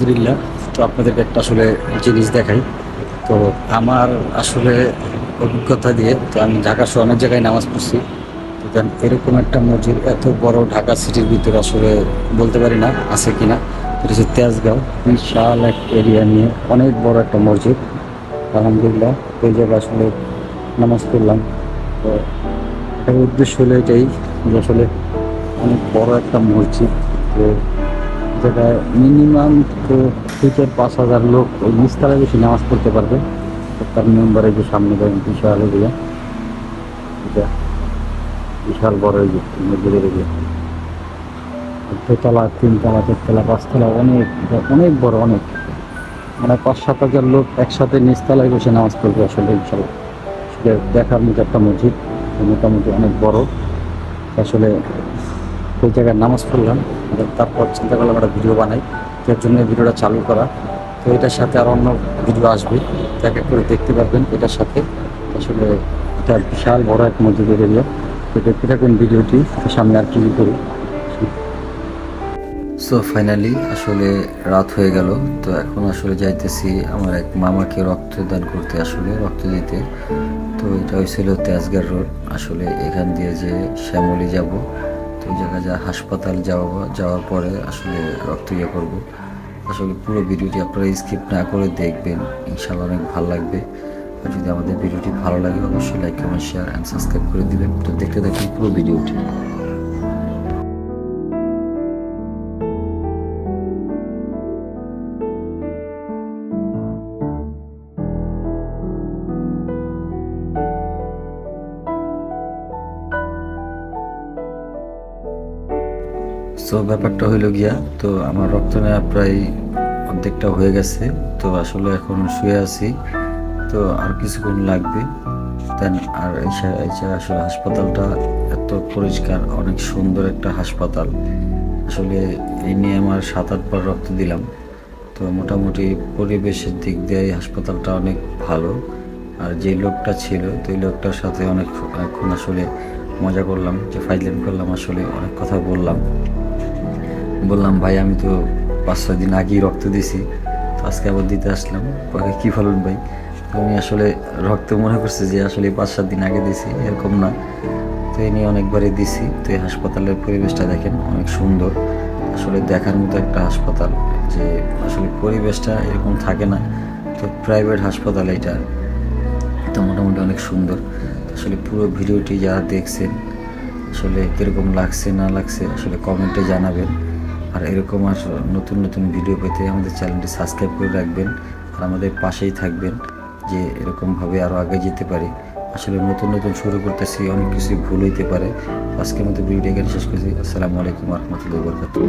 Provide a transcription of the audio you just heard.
আলহামদুলিল্লাহ। তো আপনাদেরকে একটা আসলে জিনিস দেখাই। তো আমার আসলে অভিজ্ঞতা দিয়ে তো আমি ঢাকা শহর অনেক জায়গায় নামাজ পড়ছি। তো দেন এরকম একটা মসজিদ এত বড় ঢাকা সিটির ভিতরে আসলে বলতে পারি না আছে কিনা। এটা হচ্ছে তেজগাঁও, বিশাল এক এরিয়া নিয়ে অনেক বড় একটা মসজিদ। আলহামদুলিল্লাহ এই জায়গায় আসলে নামাজ পড়লাম। তো এটার উদ্দেশ্য হলো এটাই যে আসলে অনেক বড় একটা মসজিদ। তো যেটা মিনিমাম তো 2-4-5 হাজার লোক ওই নিচতলায় বেশি নামাজ পড়তে পারবে। তো তার মেম্বারে যে সামনে দেয় বিশাল এরিয়া, এটা বিশাল বড় এই যে মসজিদের এরিয়া। দোতলা, 3 তলা, 4 তলা, 5 তলা, অনেক অনেক বড়, অনেক মানে 5-7 হাজার লোক একসাথে নিচতলায় বসে নামাজ পড়বে আসলে ইনশাল্লাহ। আসলে দেখার মতো একটা মসজিদ, মোটামুটি অনেক বড়। আসলে ওই জায়গায় নামাজ পড়লাম, তারপর চিন্তা করলাম একটা ভিডিও বানাই, যার জন্য ভিডিওটা চালু করা। তো এটার সাথে আর অন্য ভিডিও আসবে, এক এক করে দেখতে পারবেন এটার সাথে। আসলে এটা বিশাল বড় এক মসজিদের এরিয়া। তো দেখতে থাকুন ভিডিওটি, সামনে আর কি করি। সো ফাইনালি আসলে রাত হয়ে গেল। তো এখন আসলে যাইতেছি আমার এক মামাকে রক্তদান করতে, আসলে রক্ত দিতে। তো এটা হয়েছিল তেজগাঁও রোড। আসলে এখান দিয়ে যে শ্যামলী যাব, তো ওই জায়গায় হাসপাতাল যাওয়ার পরে আসলে রক্ত ইয়ে করবো। আসলে পুরো ভিডিওটি আপনারা স্কিপ না করে দেখবেন, ইনশাল্লাহ অনেক ভালো লাগবে। আর যদি আমাদের ভিডিওটি ভালো লাগে অবশ্যই like, comment, share and subscribe করে দিবেন। তো দেখতে দেখুন পুরো ভিডিওটি। সো ব্যাপারটা হইল গিয়া, তো আমার রক্ত নেওয়া প্রায় অর্ধেকটা হয়ে গেছে। তো আসলে এখন শুয়ে আছি, তো আর কিছুক্ষণ লাগবে দেন। আর আসলে হাসপাতালটা এত পরিষ্কার, অনেক সুন্দর একটা হাসপাতাল। আসলে এই নিয়ে আমার 7-8 বার রক্ত দিলাম। তো মোটামুটি পরিবেশের দিক দিয়ে এই হাসপাতালটা অনেক ভালো। আর যে লোকটা ছিল, তো এই লোকটার সাথে অনেকক্ষণ আসলে মজা করলাম, যে ফাইজলামি করলাম, আসলে অনেক কথা বললাম ভাই আমি তো 5-6 দিন আগেই রক্ত দিছি, তো আজকে আবার দিতে আসলাম। পরে কী বলুন ভাই, তো আমি আসলে রক্ত মনে করছি যে আসলে 5-7 দিন আগে দিছি, এরকম না। তো এই নিয়ে অনেকবারই দিছি। তো এই হাসপাতালের পরিবেশটা দেখেন অনেক সুন্দর, আসলে দেখার মতো একটা হাসপাতাল। যে আসলে পরিবেশটা এরকম থাকে না, তো প্রাইভেট হাসপাতাল এটা। তো মোটামুটি অনেক সুন্দর। আসলে পুরো ভিডিওটি যারা দেখছেন আসলে কীরকম লাগছে না লাগছে আসলে কমেন্টে জানাবেন। আর এরকম আর নতুন নতুন ভিডিও পেতে আমাদের চ্যানেলটি সাবস্ক্রাইব করে রাখবেন, আর আমাদের পাশেই থাকবেন, যে এরকমভাবে আরও আগে যেতে পারি। আসলে নতুন নতুন শুরু করতেছি, অনেক কিছু ভুল হইতে পারে। আজকের মতো ভিডিওটি এখানে শেষ করছি। আসসালামু আলাইকুম রহমতুল্লাহ বরকাতুহ।